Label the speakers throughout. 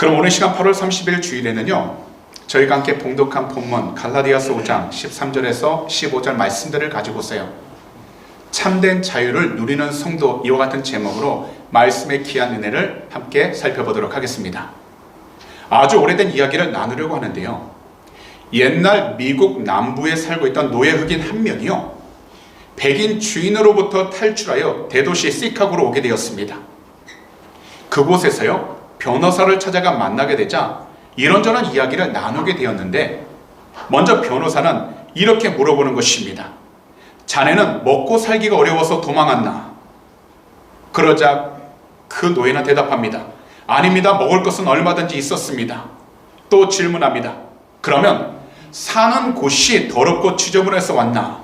Speaker 1: 그럼 오늘 시간 8월 30일 주일에는요, 저희가 함께 봉독한 본문 갈라디아서 5장 13절에서 15절 말씀들을 가지고서요, 참된 자유를 누리는 성도, 이와 같은 제목으로 말씀의 귀한 은혜를 함께 살펴보도록 하겠습니다. 아주 오래된 이야기를 나누려고 하는데요, 옛날 미국 남부에 살고 있던 노예 흑인 한 명이요, 백인 주인으로부터 탈출하여 대도시 시카고로 오게 되었습니다. 그곳에서요, 변호사를 찾아가 만나게 되자 이런저런 이야기를 나누게 되었는데, 먼저 변호사는 이렇게 물어보는 것입니다. 자네는 먹고 살기가 어려워서 도망왔나? 그러자 그 노예는 대답합니다. 아닙니다. 먹을 것은 얼마든지 있었습니다. 또 질문합니다. 그러면 사는 곳이 더럽고 지저분해서 왔나?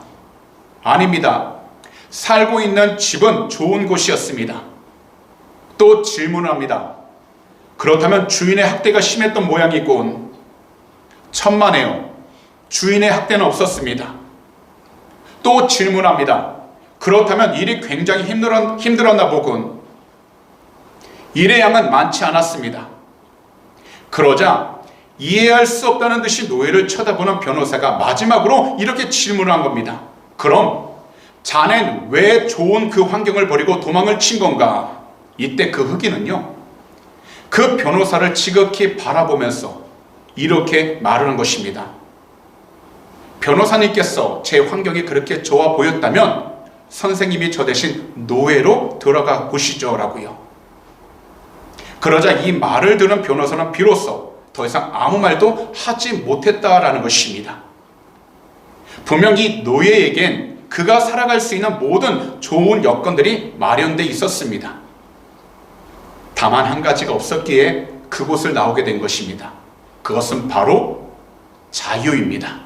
Speaker 1: 아닙니다. 살고 있는 집은 좋은 곳이었습니다. 또 질문합니다. 그렇다면 주인의 학대가 심했던 모양이군. 천만에요. 주인의 학대는 없었습니다. 또 질문합니다. 그렇다면 일이 굉장히 힘들었나 보군. 일의 양은 많지 않았습니다. 그러자 이해할 수 없다는 듯이 노예를 쳐다보는 변호사가 마지막으로 이렇게 질문을 한 겁니다. 그럼 자넨 왜 좋은 그 환경을 버리고 도망을 친 건가? 이때 그 흑인은요, 그 변호사를 지극히 바라보면서 이렇게 말하는 것입니다. 변호사님께서 제 환경이 그렇게 좋아 보였다면 선생님이 저 대신 노예로 들어가 보시죠 라고요. 그러자 이 말을 들은 변호사는 비로소 더 이상 아무 말도 하지 못했다라는 것입니다. 분명히 노예에겐 그가 살아갈 수 있는 모든 좋은 여건들이 마련되어 있었습니다. 다만 한 가지가 없었기에 그곳을 나오게 된 것입니다. 그것은 바로 자유입니다.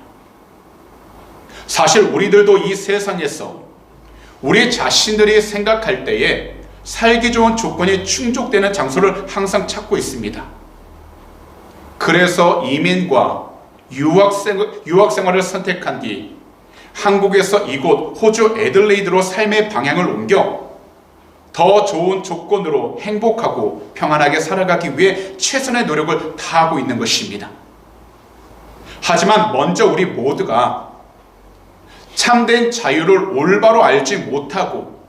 Speaker 1: 사실 우리들도 이 세상에서 우리 자신들이 생각할 때에 살기 좋은 조건이 충족되는 장소를 항상 찾고 있습니다. 그래서 이민과 유학 생활을 선택한 뒤 한국에서 이곳 호주 애들레이드로 삶의 방향을 옮겨 더 좋은 조건으로 행복하고 평안하게 살아가기 위해 최선의 노력을 다하고 있는 것입니다. 하지만 먼저 우리 모두가 참된 자유를 올바로 알지 못하고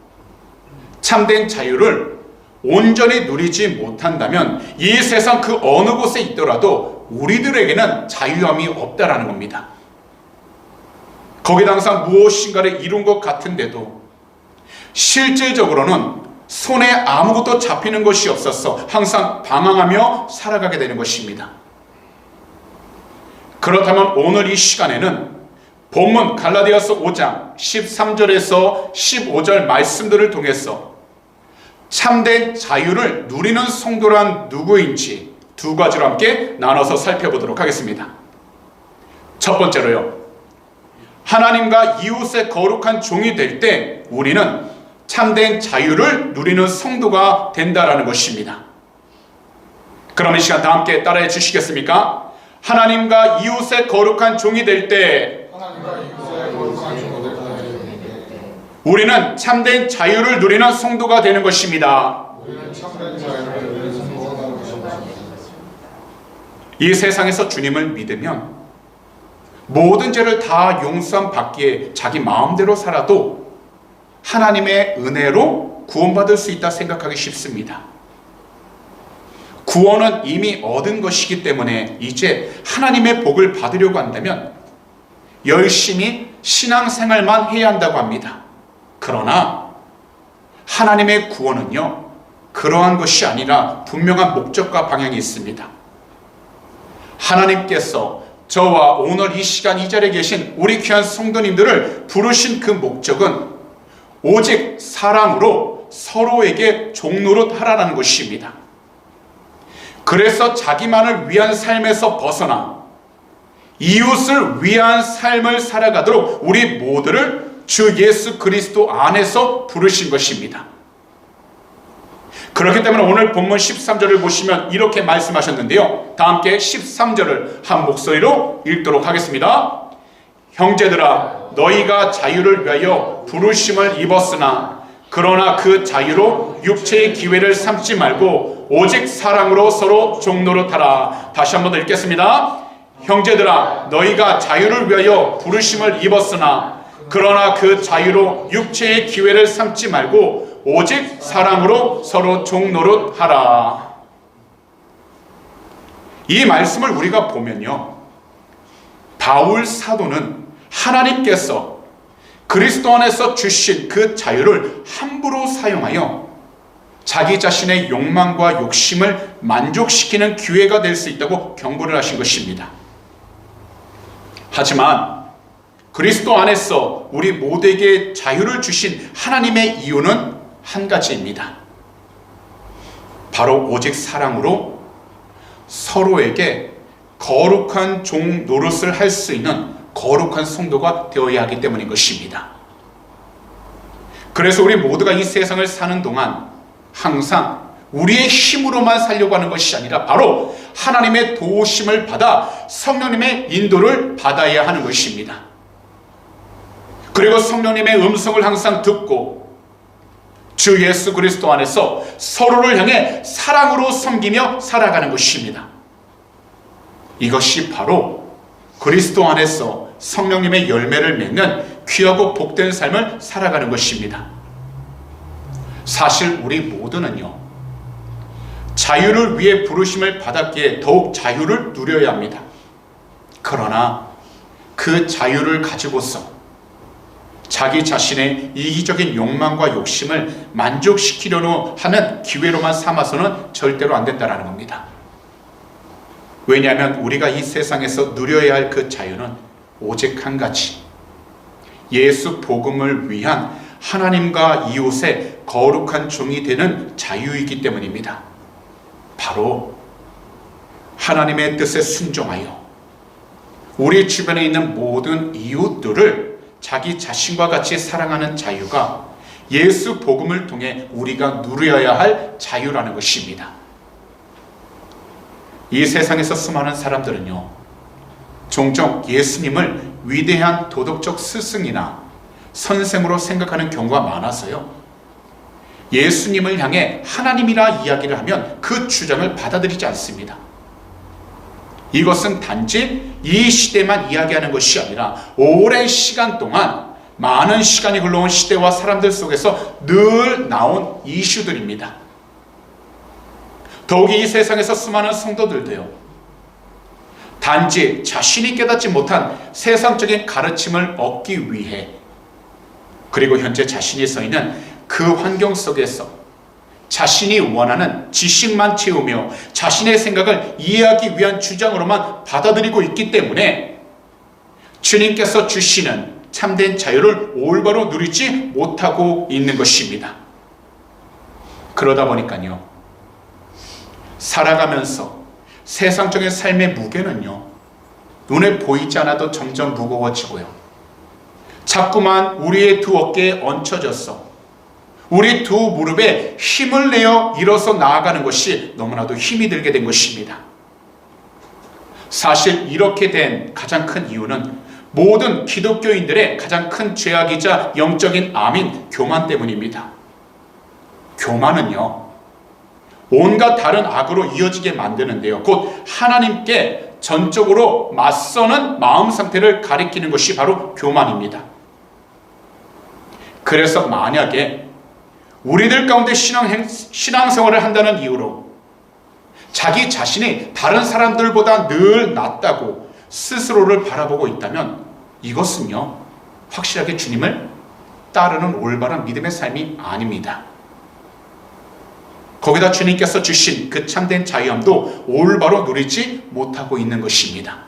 Speaker 1: 참된 자유를 온전히 누리지 못한다면 이 세상 그 어느 곳에 있더라도 우리들에게는 자유함이 없다라는 겁니다. 거기다 항상 무엇인가를 이룬 것 같은데도 실질적으로는 손에 아무것도 잡히는 것이 없어서 항상 방황하며 살아가게 되는 것입니다. 그렇다면 오늘 이 시간에는 본문 갈라디아서 5장 13절에서 15절 말씀들을 통해서 참된 자유를 누리는 성도란 누구인지 두 가지로 함께 나눠서 살펴보도록 하겠습니다. 첫 번째로요, 하나님과 이웃의 거룩한 종이 될 때 우리는 참된 자유를 누리는 성도가 된다라는 것입니다. 그럼 이 시간 다 함께 따라해 주시겠습니까? 하나님과 이웃의 거룩한 종이 될 때 우리는 참된 자유를 누리는 성도가 되는 것입니다. 이 세상에서 주님을 믿으면 모든 죄를 다 용서함 받기에 자기 마음대로 살아도 하나님의 은혜로 구원받을 수 있다 생각하기 쉽습니다. 구원은 이미 얻은 것이기 때문에 이제 하나님의 복을 받으려고 한다면 열심히 신앙생활만 해야 한다고 합니다. 그러나 하나님의 구원은요, 그러한 것이 아니라 분명한 목적과 방향이 있습니다. 하나님께서 저와 오늘 이 시간 이 자리에 계신 우리 귀한 성도님들을 부르신 그 목적은 오직 사랑으로 서로에게 종노릇 하라는 것입니다. 그래서 자기만을 위한 삶에서 벗어나 이웃을 위한 삶을 살아가도록 우리 모두를 주 예수 그리스도 안에서 부르신 것입니다. 그렇기 때문에 오늘 본문 13절을 보시면 이렇게 말씀하셨는데요, 다 함께 13절을 한 목소리로 읽도록 하겠습니다. 형제들아, 너희가 자유를 위하여 부르심을 입었으나 그러나 그 자유로 육체의 기회를 삼지 말고 오직 사랑으로 서로 종노릇하라. 다시 한번 더 읽겠습니다. 형제들아, 너희가 자유를 위하여 부르심을 입었으나 그러나 그 자유로 육체의 기회를 삼지 말고 오직 사랑으로 서로 종노릇하라. 이 말씀을 우리가 보면요, 바울 사도는 하나님께서 그리스도 안에서 주신 그 자유를 함부로 사용하여 자기 자신의 욕망과 욕심을 만족시키는 기회가 될 수 있다고 경고를 하신 것입니다. 하지만 그리스도 안에서 우리 모두에게 자유를 주신 하나님의 이유는 한 가지입니다. 바로 오직 사랑으로 서로에게 거룩한 종 노릇을 할 수 있는 거룩한 성도가 되어야 하기 때문인 것입니다. 그래서 우리 모두가 이 세상을 사는 동안 항상 우리의 힘으로만 살려고 하는 것이 아니라 바로 하나님의 도우심을 받아 성령님의 인도를 받아야 하는 것입니다. 그리고 성령님의 음성을 항상 듣고 주 예수 그리스도 안에서 서로를 향해 사랑으로 섬기며 살아가는 것입니다. 이것이 바로 그리스도 안에서 성령님의 열매를 맺는 귀하고 복된 삶을 살아가는 것입니다. 사실 우리 모두는요, 자유를 위해 부르심을 받았기에 더욱 자유를 누려야 합니다. 그러나 그 자유를 가지고서 자기 자신의 이기적인 욕망과 욕심을 만족시키려고 하는 기회로만 삼아서는 절대로 안 된다는 겁니다. 왜냐하면 우리가 이 세상에서 누려야 할 그 자유는 오직 한 가지, 예수 복음을 위한 하나님과 이웃의 거룩한 종이 되는 자유이기 때문입니다. 바로 하나님의 뜻에 순종하여 우리 주변에 있는 모든 이웃들을 자기 자신과 같이 사랑하는 자유가 예수 복음을 통해 우리가 누려야 할 자유라는 것입니다. 이 세상에서 수많은 사람들은요, 종종 예수님을 위대한 도덕적 스승이나 선생으로 생각하는 경우가 많아서요, 예수님을 향해 하나님이라 이야기를 하면 그 주장을 받아들이지 않습니다. 이것은 단지 이 시대만 이야기하는 것이 아니라 오랜 시간 동안 많은 시간이 흘러온 시대와 사람들 속에서 늘 나온 이슈들입니다. 더욱이 이 세상에서 수많은 성도들도요, 단지 자신이 깨닫지 못한 세상적인 가르침을 얻기 위해, 그리고 현재 자신이 서 있는 그 환경 속에서 자신이 원하는 지식만 채우며 자신의 생각을 이해하기 위한 주장으로만 받아들이고 있기 때문에 주님께서 주시는 참된 자유를 올바로 누리지 못하고 있는 것입니다. 그러다 보니까요, 살아가면서 세상적인 삶의 무게는요, 눈에 보이지 않아도 점점 무거워지고요, 자꾸만 우리의 두 어깨에 얹혀져서 우리 두 무릎에 힘을 내어 일어서 나아가는 것이 너무나도 힘이 들게 된 것입니다. 사실 이렇게 된 가장 큰 이유는 모든 기독교인들의 가장 큰 죄악이자 영적인 암인 교만 때문입니다. 교만은요, 온갖 다른 악으로 이어지게 만드는데요, 곧 하나님께 전적으로 맞서는 마음 상태를 가리키는 것이 바로 교만입니다. 그래서 만약에 우리들 가운데 신앙생활을 한다는 이유로 자기 자신이 다른 사람들보다 늘 낫다고 스스로를 바라보고 있다면 이것은요, 확실하게 주님을 따르는 올바른 믿음의 삶이 아닙니다. 거기다 주님께서 주신 그 참된 자유함도 올바로 누리지 못하고 있는 것입니다.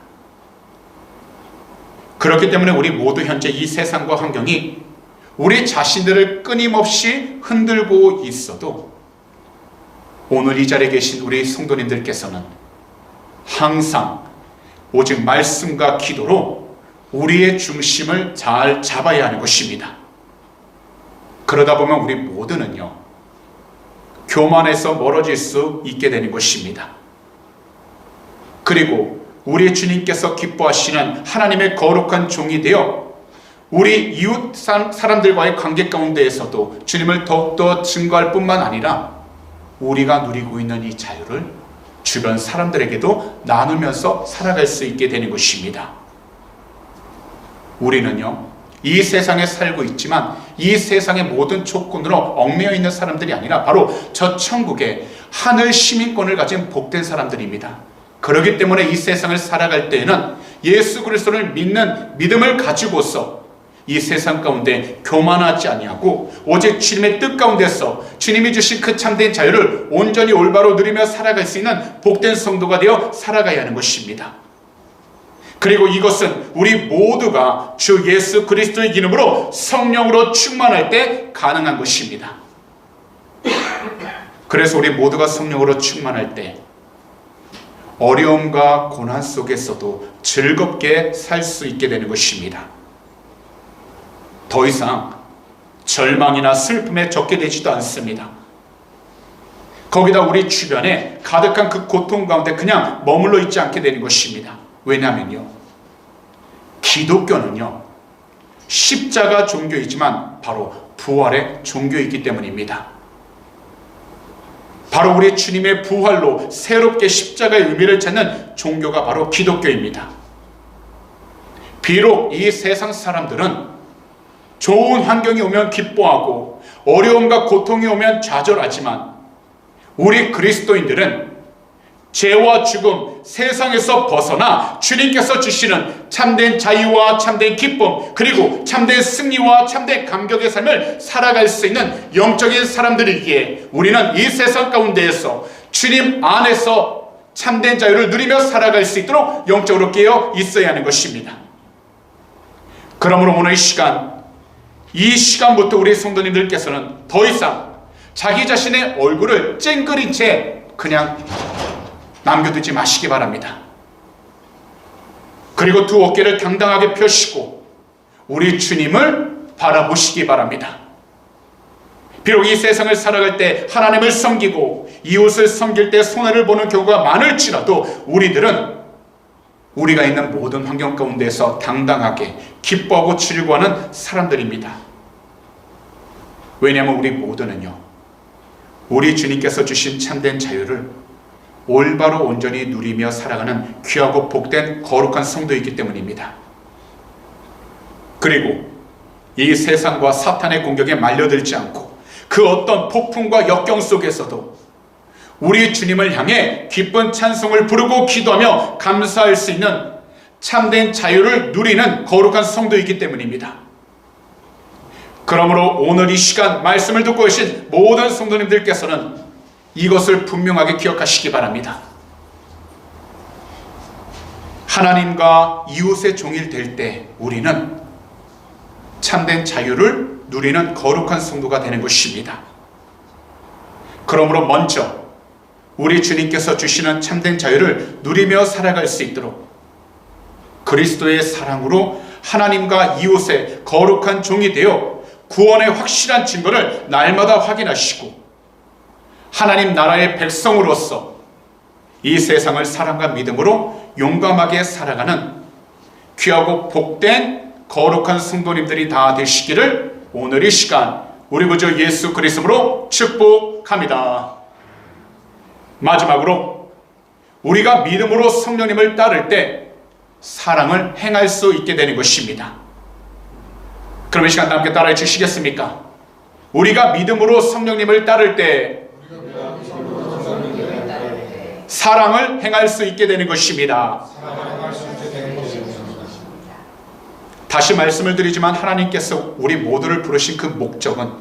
Speaker 1: 그렇기 때문에 우리 모두 현재 이 세상과 환경이 우리 자신들을 끊임없이 흔들고 있어도 오늘 이 자리에 계신 우리 성도님들께서는 항상 오직 말씀과 기도로 우리의 중심을 잘 잡아야 하는 것입니다. 그러다 보면 우리 모두는요, 교만에서 멀어질 수 있게 되는 것입니다. 그리고 우리 주님께서 기뻐하시는 하나님의 거룩한 종이 되어 우리 이웃 사람들과의 관계 가운데에서도 주님을 더욱더 증거할 뿐만 아니라 우리가 누리고 있는 이 자유를 주변 사람들에게도 나누면서 살아갈 수 있게 되는 것입니다. 우리는요, 이 세상에 살고 있지만 이 세상의 모든 조건으로 얽매여 있는 사람들이 아니라 바로 저 천국의 하늘 시민권을 가진 복된 사람들입니다. 그렇기 때문에 이 세상을 살아갈 때에는 예수 그리스도를 믿는 믿음을 가지고서 이 세상 가운데 교만하지 아니하고 오직 주님의 뜻 가운데서 주님이 주신 그 참된 자유를 온전히 올바로 누리며 살아갈 수 있는 복된 성도가 되어 살아가야 하는 것입니다. 그리고 이것은 우리 모두가 주 예수 그리스도의 이름으로 성령으로 충만할 때 가능한 것입니다. 그래서 우리 모두가 성령으로 충만할 때 어려움과 고난 속에서도 즐겁게 살 수 있게 되는 것입니다. 더 이상 절망이나 슬픔에 적게 되지도 않습니다. 거기다 우리 주변에 가득한 그 고통 가운데 그냥 머물러 있지 않게 되는 것입니다. 왜냐하면요, 기독교는요, 십자가 종교이지만 바로 부활의 종교이기 때문입니다. 바로 우리 주님의 부활로 새롭게 십자가의 의미를 찾는 종교가 바로 기독교입니다. 비록 이 세상 사람들은 좋은 환경이 오면 기뻐하고 어려움과 고통이 오면 좌절하지만 우리 그리스도인들은 죄와 죽음, 세상에서 벗어나 주님께서 주시는 참된 자유와 참된 기쁨, 그리고 참된 승리와 참된 감격의 삶을 살아갈 수 있는 영적인 사람들이기에 우리는 이 세상 가운데에서 주님 안에서 참된 자유를 누리며 살아갈 수 있도록 영적으로 깨어 있어야 하는 것입니다. 그러므로 오늘 이 시간부터 우리 성도님들께서는 더 이상 자기 자신의 얼굴을 찡그린 채 그냥 남겨두지 마시기 바랍니다. 그리고 두 어깨를 당당하게 펴시고 우리 주님을 바라보시기 바랍니다. 비록 이 세상을 살아갈 때 하나님을 섬기고 이웃을 섬길 때 손해를 보는 경우가 많을지라도 우리들은 우리가 있는 모든 환경 가운데서 당당하게 기뻐하고 즐거워하는 사람들입니다. 왜냐하면 우리 모두는요, 우리 주님께서 주신 참된 자유를 올바로 온전히 누리며 살아가는 귀하고 복된 거룩한 성도이기 때문입니다. 그리고 이 세상과 사탄의 공격에 말려들지 않고 그 어떤 폭풍과 역경 속에서도 우리 주님을 향해 기쁜 찬송을 부르고 기도하며 감사할 수 있는 참된 자유를 누리는 거룩한 성도이기 때문입니다. 그러므로 오늘 이 시간 말씀을 듣고 계신 모든 성도님들께서는 이것을 분명하게 기억하시기 바랍니다. 하나님과 이웃의 종일 될 때 우리는 참된 자유를 누리는 거룩한 성도가 되는 것입니다. 그러므로 먼저 우리 주님께서 주시는 참된 자유를 누리며 살아갈 수 있도록 그리스도의 사랑으로 하나님과 이웃의 거룩한 종이 되어 구원의 확실한 증거를 날마다 확인하시고 하나님 나라의 백성으로서 이 세상을 사랑과 믿음으로 용감하게 살아가는 귀하고 복된 거룩한 성도님들이 다 되시기를 오늘 이 시간 우리 구주 예수 그리스도로 축복합니다. 마지막으로 우리가 믿음으로 성령님을 따를 때 사랑을 행할 수 있게 되는 것입니다. 그럼 이 시간 함께 따라해 주시겠습니까? 우리가 믿음으로 성령님을 따를 때 사랑을 행할 수 있게 되는 것입니다. 다시 말씀을 드리지만 하나님께서 우리 모두를 부르신 그 목적은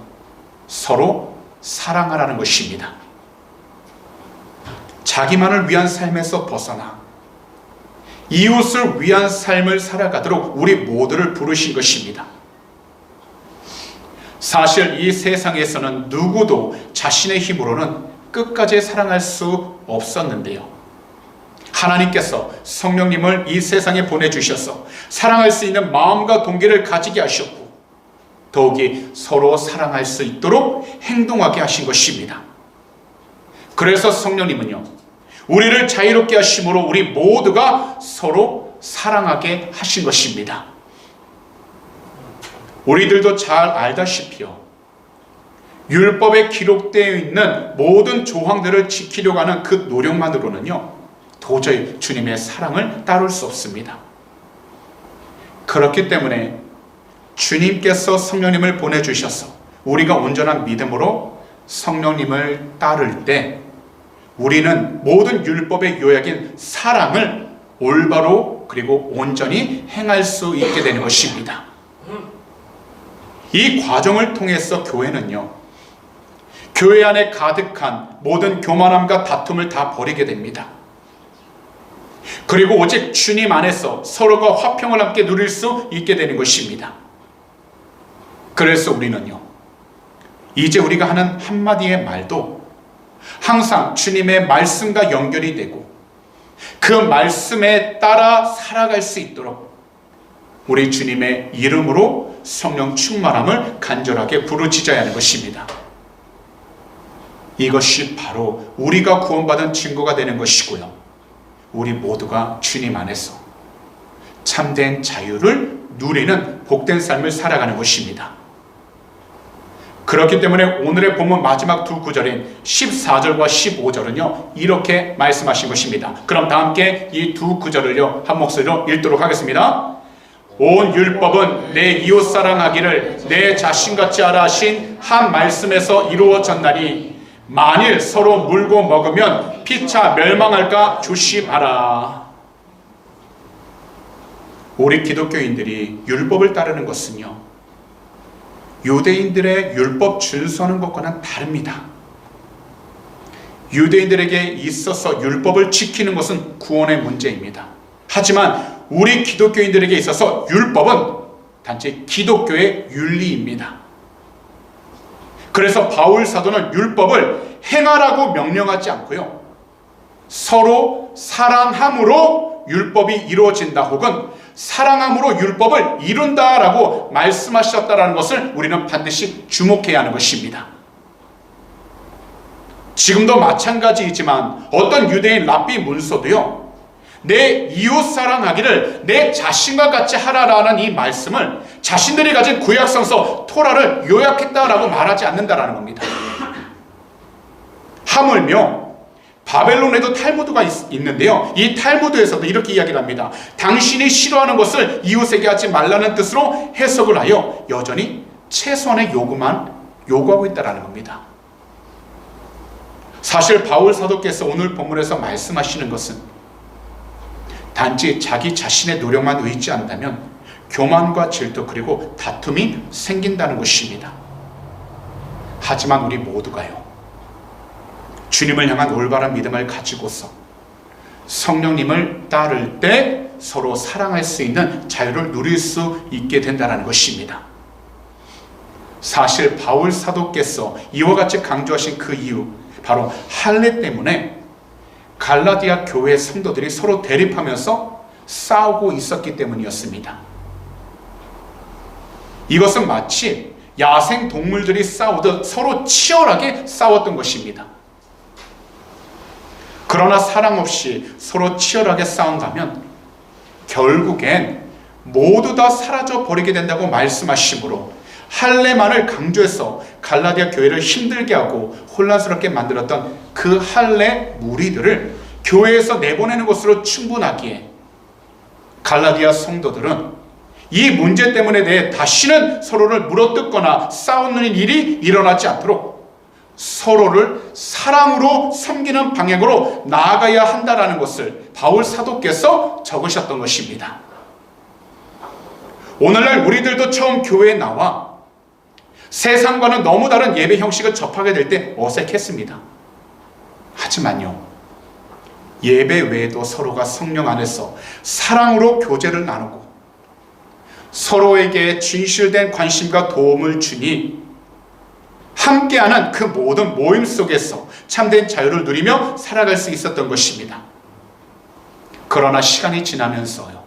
Speaker 1: 서로 사랑하라는 것입니다. 자기만을 위한 삶에서 벗어나 이웃을 위한 삶을 살아가도록 우리 모두를 부르신 것입니다. 사실 이 세상에서는 누구도 자신의 힘으로는 끝까지 사랑할 수 없었는데요, 하나님께서 성령님을 이 세상에 보내주셔서 사랑할 수 있는 마음과 동기를 가지게 하셨고 더욱이 서로 사랑할 수 있도록 행동하게 하신 것입니다. 그래서 성령님은요, 우리를 자유롭게 하심으로 우리 모두가 서로 사랑하게 하신 것입니다. 우리들도 잘 알다시피요, 율법에 기록되어 있는 모든 조항들을 지키려고 하는 그 노력만으로는요, 도저히 주님의 사랑을 따를 수 없습니다. 그렇기 때문에 주님께서 성령님을 보내주셔서 우리가 온전한 믿음으로 성령님을 따를 때 우리는 모든 율법의 요약인 사랑을 올바로 그리고 온전히 행할 수 있게 되는 것입니다. 이 과정을 통해서 교회는요, 교회 안에 가득한 모든 교만함과 다툼을 다 버리게 됩니다. 그리고 오직 주님 안에서 서로가 화평을 함께 누릴 수 있게 되는 것입니다. 그래서 우리는요, 이제 우리가 하는 한마디의 말도 항상 주님의 말씀과 연결이 되고 그 말씀에 따라 살아갈 수 있도록 우리 주님의 이름으로 성령 충만함을 간절하게 부르짖어야 하는 것입니다. 이것이 바로 우리가 구원받은 증거가 되는 것이고요, 우리 모두가 주님 안에서 참된 자유를 누리는 복된 삶을 살아가는 것입니다. 그렇기 때문에 오늘의 본문 마지막 두 구절인 14절과 15절은요 이렇게 말씀하신 것입니다. 그럼 다 함께 이 두 구절을요 한 목소리로 읽도록 하겠습니다. 온 율법은 내 이웃 사랑하기를 내 자신같이 하라 하신 한 말씀에서 이루어졌나니 만일 서로 물고 먹으면 피차 멸망할까 조심하라. 우리 기독교인들이 율법을 따르는 것은요, 유대인들의 율법 준수하는 것과는 다릅니다. 유대인들에게 있어서 율법을 지키는 것은 구원의 문제입니다. 하지만 우리 기독교인들에게 있어서 율법은 단지 기독교의 윤리입니다. 그래서 바울 사도는 율법을 행하라고 명령하지 않고요, 서로 사랑함으로 율법이 이루어진다 혹은 사랑함으로 율법을 이룬다라고 말씀하셨다라는 것을 우리는 반드시 주목해야 하는 것입니다. 지금도 마찬가지이지만 어떤 유대인 랍비 문서도요, 내 이웃 사랑하기를 내 자신과 같이 하라라는 이 말씀을 자신들이 가진 구약성서 토라를 요약했다라고 말하지 않는다라는 겁니다. 하물며 바벨론에도 탈무드가 있는데요, 이 탈무드에서도 이렇게 이야기를 합니다. 당신이 싫어하는 것을 이웃에게 하지 말라는 뜻으로 해석을 하여 여전히 최소한의 요구만 요구하고 있다는 겁니다. 사실 바울 사도께서 오늘 본문에서 말씀하시는 것은 단지 자기 자신의 노력만 의지한다면 교만과 질투 그리고 다툼이 생긴다는 것입니다. 하지만 우리 모두가요, 주님을 향한 올바른 믿음을 가지고서 성령님을 따를 때 서로 사랑할 수 있는 자유를 누릴 수 있게 된다는 것입니다. 사실 바울 사도께서 이와 같이 강조하신 그 이유, 바로 할례 때문에 갈라디아 교회 성도들이 서로 대립하면서 싸우고 있었기 때문이었습니다. 이것은 마치 야생 동물들이 싸우듯 서로 치열하게 싸웠던 것입니다. 그러나 사랑 없이 서로 치열하게 싸운다면 결국엔 모두 다 사라져 버리게 된다고 말씀하시므로 할례만을 강조해서 갈라디아 교회를 힘들게 하고 혼란스럽게 만들었던 그 할례 무리들을 교회에서 내보내는 것으로 충분하기에 갈라디아 성도들은 이 문제 때문에 다시는 서로를 물어뜯거나 싸우는 일이 일어나지 않도록 서로를 사랑으로 섬기는 방향으로 나아가야 한다라는 것을 바울 사도께서 적으셨던 것입니다. 오늘날 우리들도 처음 교회에 나와 세상과는 너무 다른 예배 형식을 접하게 될 때 어색했습니다. 하지만요, 예배 외에도 서로가 성령 안에서 사랑으로 교제를 나누고 서로에게 진실된 관심과 도움을 주니 함께하는 그 모든 모임 속에서 참된 자유를 누리며 살아갈 수 있었던 것입니다. 그러나 시간이 지나면서요,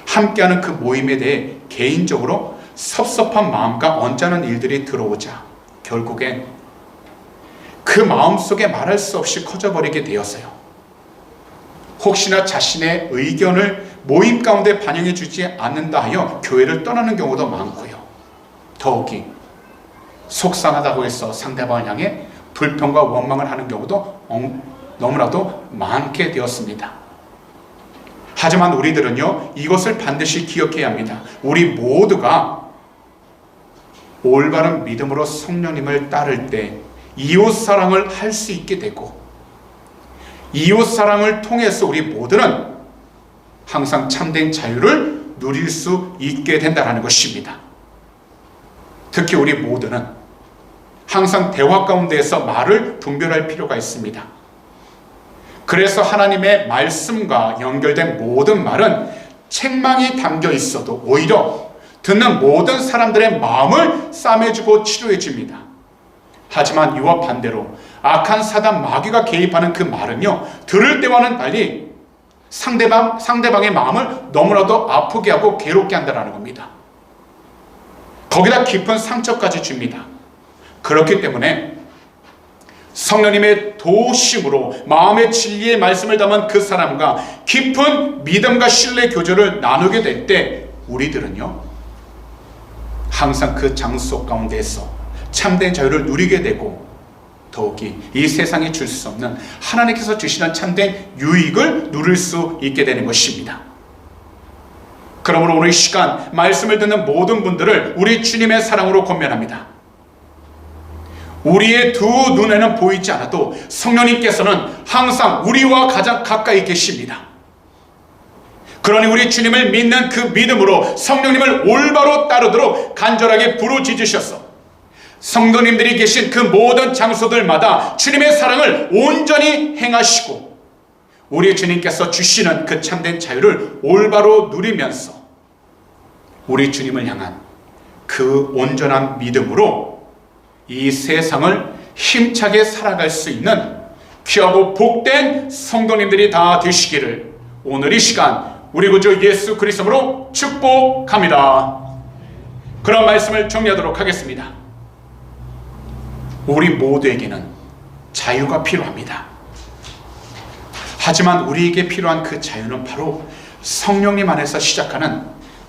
Speaker 1: 함께하는 그 모임에 대해 개인적으로 섭섭한 마음과 언짢은 일들이 들어오자 결국엔 그 마음속에 말할 수 없이 커져버리게 되었어요. 혹시나 자신의 의견을 모임 가운데 반영해 주지 않는다 하여 교회를 떠나는 경우도 많고요, 더욱이 속상하다고 해서 상대방을 향해 불평과 원망을 하는 경우도 너무나도 많게 되었습니다. 하지만 우리들은요, 이것을 반드시 기억해야 합니다. 우리 모두가 올바른 믿음으로 성령님을 따를 때 이웃사랑을 할 수 있게 되고, 이웃사랑을 통해서 우리 모두는 항상 참된 자유를 누릴 수 있게 된다는 것입니다. 특히 우리 모두는 항상 대화 가운데에서 말을 분별할 필요가 있습니다. 그래서 하나님의 말씀과 연결된 모든 말은 책망이 담겨 있어도 오히려 듣는 모든 사람들의 마음을 싸매주고 치료해줍니다. 하지만 이와 반대로 악한 사단 마귀가 개입하는 그 말은요, 들을 때와는 달리 상대방의 마음을 너무나도 아프게 하고 괴롭게 한다는 겁니다. 거기다 깊은 상처까지 줍니다. 그렇기 때문에 성령님의 도우심으로 마음의 진리의 말씀을 담은 그 사람과 깊은 믿음과 신뢰 교제를 나누게 될 때 우리들은요, 항상 그 장소 가운데에서 참된 자유를 누리게 되고, 더욱이 이 세상이 줄 수 없는 하나님께서 주시는 참된 유익을 누릴 수 있게 되는 것입니다. 그러므로 오늘 이 시간 말씀을 듣는 모든 분들을 우리 주님의 사랑으로 권면합니다. 우리의 두 눈에는 보이지 않아도 성령님께서는 항상 우리와 가장 가까이 계십니다. 그러니 우리 주님을 믿는 그 믿음으로 성령님을 올바로 따르도록 간절하게 부르짖으셔서 성도님들이 계신 그 모든 장소들마다 주님의 사랑을 온전히 행하시고, 우리 주님께서 주시는 그 참된 자유를 올바로 누리면서 우리 주님을 향한 그 온전한 믿음으로 이 세상을 힘차게 살아갈 수 있는 귀하고 복된 성도님들이 다 되시기를 오늘 이 시간 우리 구주 예수 그리스도로 축복합니다. 그런 말씀을 정리하도록 하겠습니다. 우리 모두에게는 자유가 필요합니다. 하지만 우리에게 필요한 그 자유는 바로 성령님 안에서 시작하는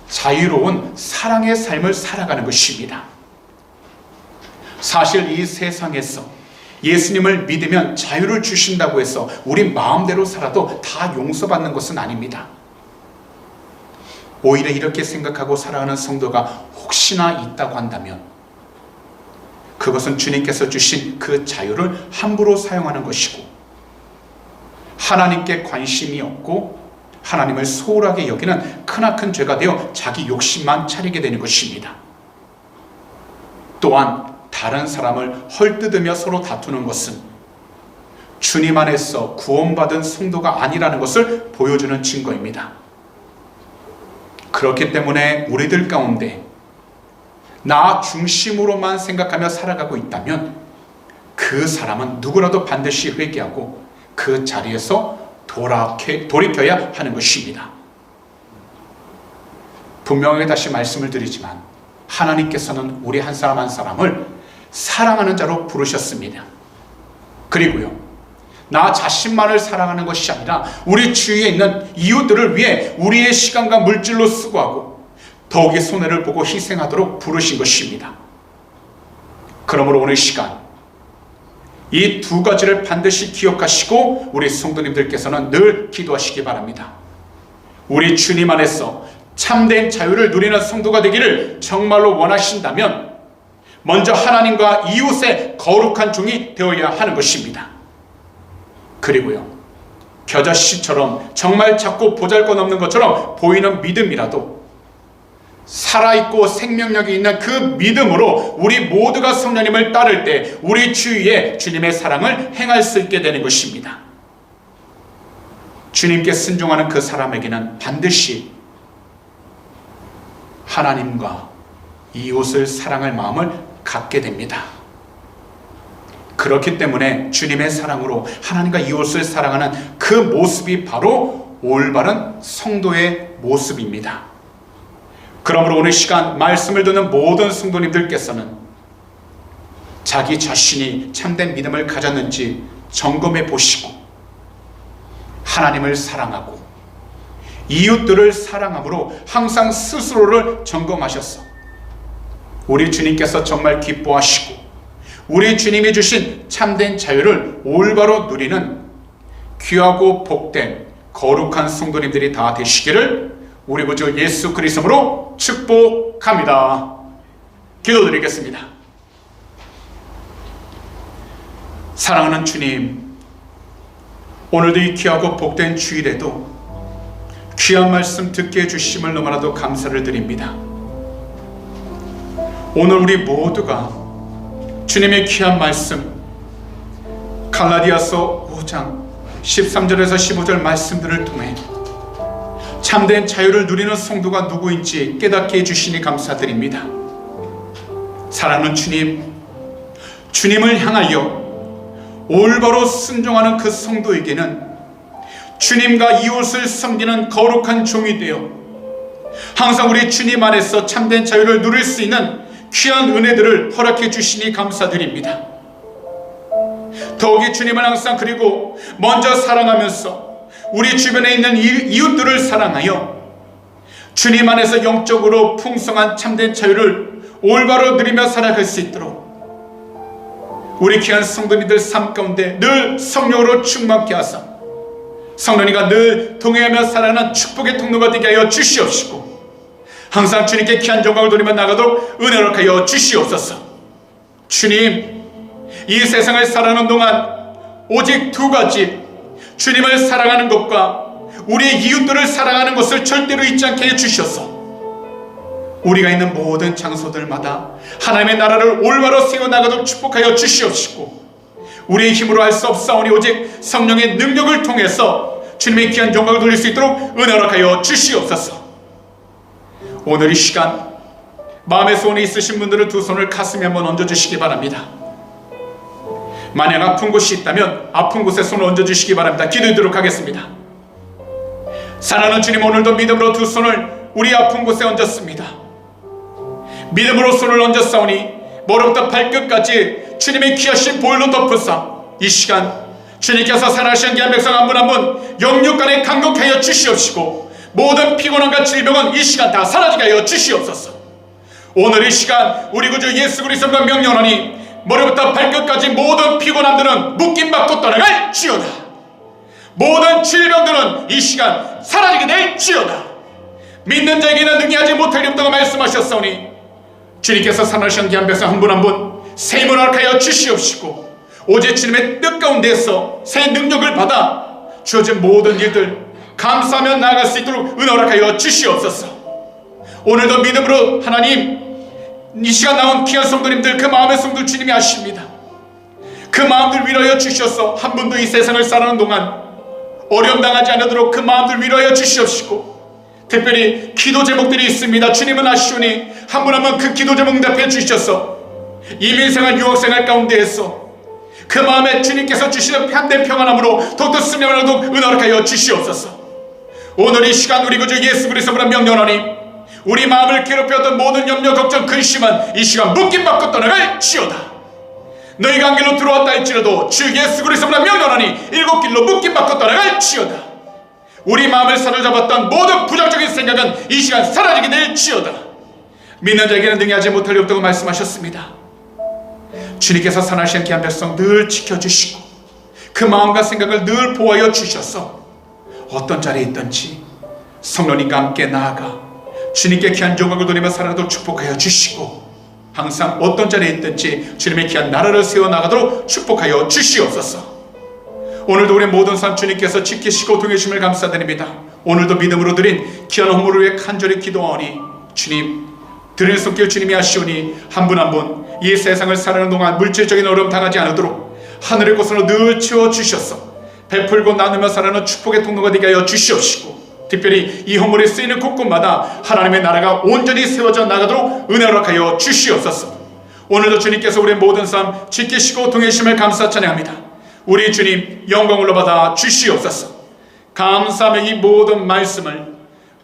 Speaker 1: 자유로운 사랑의 삶을 살아가는 것입니다. 사실 이 세상에서 예수님을 믿으면 자유를 주신다고 해서 우리 마음대로 살아도 다 용서받는 것은 아닙니다. 오히려 이렇게 생각하고 살아가는 성도가 혹시나 있다고 한다면 그것은 주님께서 주신 그 자유를 함부로 사용하는 것이고, 하나님께 관심이 없고 하나님을 소홀하게 여기는 크나큰 죄가 되어 자기 욕심만 차리게 되는 것입니다. 또한 다른 사람을 헐뜯으며 서로 다투는 것은 주님 안에서 구원받은 성도가 아니라는 것을 보여주는 증거입니다. 그렇기 때문에 우리들 가운데 나 중심으로만 생각하며 살아가고 있다면 그 사람은 누구라도 반드시 회개하고 그 자리에서 돌이켜야 하는 것입니다. 분명하게 다시 말씀을 드리지만 하나님께서는 우리 한 사람 한 사람을 사랑하는 자로 부르셨습니다. 그리고요, 나 자신만을 사랑하는 것이 아니라 우리 주위에 있는 이웃들을 위해 우리의 시간과 물질로 수고하고 더욱이 손해를 보고 희생하도록 부르신 것입니다. 그러므로 오늘 시간 이 두 가지를 반드시 기억하시고 우리 성도님들께서는 늘 기도하시기 바랍니다. 우리 주님 안에서 참된 자유를 누리는 성도가 되기를 정말로 원하신다면 먼저 하나님과 이웃의 거룩한 종이 되어야 하는 것입니다. 그리고요, 겨자씨처럼 정말 작고 보잘것없는 것처럼 보이는 믿음이라도 살아있고 생명력이 있는 그 믿음으로 우리 모두가 성령님을 따를 때 우리 주위에 주님의 사랑을 행할 수 있게 되는 것입니다. 주님께 순종하는 그 사람에게는 반드시 하나님과 이웃을 사랑할 마음을 갖게 됩니다. 그렇기 때문에 주님의 사랑으로 하나님과 이웃을 사랑하는 그 모습이 바로 올바른 성도의 모습입니다. 그러므로 오늘 시간 말씀을 듣는 모든 성도님들께서는 자기 자신이 참된 믿음을 가졌는지 점검해 보시고 하나님을 사랑하고 이웃들을 사랑함으로 항상 스스로를 점검하셔서 우리 주님께서 정말 기뻐하시고 우리 주님이 주신 참된 자유를 올바로 누리는 귀하고 복된 거룩한 성도님들이 다 되시기를 우리 구주 예수 그리스도로 축복합니다. 기도드리겠습니다. 사랑하는 주님, 오늘도 이 귀하고 복된 주일에도 귀한 말씀 듣게 해주심을 너무나도 감사를 드립니다. 오늘 우리 모두가 주님의 귀한 말씀 갈라디아서 5장 13절에서 15절 말씀들을 통해 참된 자유를 누리는 성도가 누구인지 깨닫게 해주시니 감사드립니다. 사랑하는 주님, 주님을 향하여 올바로 순종하는 그 성도에게는 주님과 이웃을 섬기는 거룩한 종이 되어 항상 우리 주님 안에서 참된 자유를 누릴 수 있는 귀한 은혜들을 허락해 주시니 감사드립니다. 더욱이 주님을 항상 그리고 먼저 사랑하면서 우리 주변에 있는 이웃들을 사랑하여 주님 안에서 영적으로 풍성한 참된 자유를 올바로 누리며 살아갈 수 있도록 우리 귀한 성도님들 삶 가운데 늘 성령으로 충만케 하사 성령님과 늘 동행하며 살아가는 축복의 통로가 되게 하여 주시옵시고 항상 주님께 귀한 영광을 돌리며 나가도록 은혜를 하여 주시옵소서. 주님, 이 세상을 살아가는 동안 오직 두 가지, 주님을 사랑하는 것과 우리의 이웃들을 사랑하는 것을 절대로 잊지 않게 해주셔서 우리가 있는 모든 장소들마다 하나님의 나라를 올바로 세워나가도록 축복하여 주시옵시고 우리의 힘으로 할 수 없사오니 오직 성령의 능력을 통해서 주님의 귀한 영광을 돌릴 수 있도록 은혜를 하여 주시옵소서. 오늘 이 시간 마음의 소원이 있으신 분들은 두 손을 가슴에 한번 얹어주시기 바랍니다. 만약 아픈 곳이 있다면 아픈 곳에 손을 얹어주시기 바랍니다. 기도하도록 하겠습니다. 사랑하는 주님, 오늘도 믿음으로 두 손을 우리 아픈 곳에 얹었습니다. 믿음으로 손을 얹었사오니 머리부터 발끝까지 주님의 귀하신 보혈로 덮으사 이 시간 주님께서 살아계신 귀한 백성 한 분 한 분 영육간에 강력하여 주시옵시고 모든 피곤함과 질병은 이 시간 다 사라지게 하여 주시옵소서. 오늘 이 시간 우리 구주 예수 그리스도가 명령하니 머리부터 발끝까지 모든 피곤함들은 묶임받고 떠나갈지어다. 모든 질병들은 이 시간 사라지게 될지어다. 믿는 자에게는 능히하지 못할 일 없다고 말씀하셨사오니 주님께서 살아계신 귀한 백성 한 분 한 분 새 힘을 허락하여 주시옵시고 오직 주님의 뜻 가운데서 새 능력을 받아 주어진 모든 일들 감사하며 나아갈 수 있도록 은혜 허락하여 주시옵소서. 오늘도 믿음으로 하나님 이 시간 나온 귀한 성도님들 그 마음의 성도 주님이 아십니다. 그 마음들 위로하여 주셔서 한 분도 이 세상을 살아가는 동안 어려움 당하지 않도록 그 마음들 위로하여 주시옵시고 특별히 기도 제목들이 있습니다. 주님은 아시오니 한 분 한 분 그 기도 제목 응답해 주셔서 이민생활 유학생활 가운데에서 그 마음에 주님께서 주시는 편된 평안함으로 더욱더 승리하도록 은혜 허락하여 주시옵소서. 오늘 이 시간 우리 구주 예수 그리스도로 명령하니 우리 마음을 괴롭혔던 모든 염려 걱정 근심은 이 시간 묶임받고 떠나갈지어다. 너희가 한 길로 들어왔다 할지라도 주 예수 그리스도로 명령하니 일곱 길로 묶임받고 떠나갈지어다. 우리 마음을 사로잡았던 모든 부정적인 생각은 이 시간 사라지게 될지어다. 믿는 자에게는 능히하지 못할 일 없다고 말씀하셨습니다. 주님께서 선하신 귀한 백성 늘 지켜주시고 그 마음과 생각을 늘 보호하여 주셔서 어떤 자리에 있든지 성령님과 함께 나아가 주님께 귀한 영광을 돌리며 살아가도록 축복하여 주시고 항상 어떤 자리에 있든지 주님의 귀한 나라를 세워나가도록 축복하여 주시옵소서. 오늘도 우리 모든 삶 주님께서 지키시고 동행하심을 감사드립니다. 오늘도 믿음으로 드린 귀한 헌물을 위해 간절히 기도하오니 주님 드리는 손길 주님이 아시오니 한 분 한 분 이 세상을 살아가는 동안 물질적인 어려움 당하지 않도록 하늘의 곳으로 늘 채워주셔서 베풀고 나누며 살아가는 축복의 통로가 되게 하여 주시옵시고 특별히 이 헌물이 쓰이는 곳곳마다 하나님의 나라가 온전히 세워져 나가도록 은혜 허락하여 주시옵소서. 오늘도 주님께서 우리의 모든 삶 지키시고 동행하심을 감사 찬양합니다. 우리 주님 영광을 받아 주시옵소서. 감사하며 이 모든 말씀을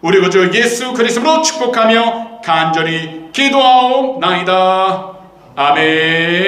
Speaker 1: 우리 구주 예수 그리스도로 축복하며 간절히 기도하옵나이다. 아멘.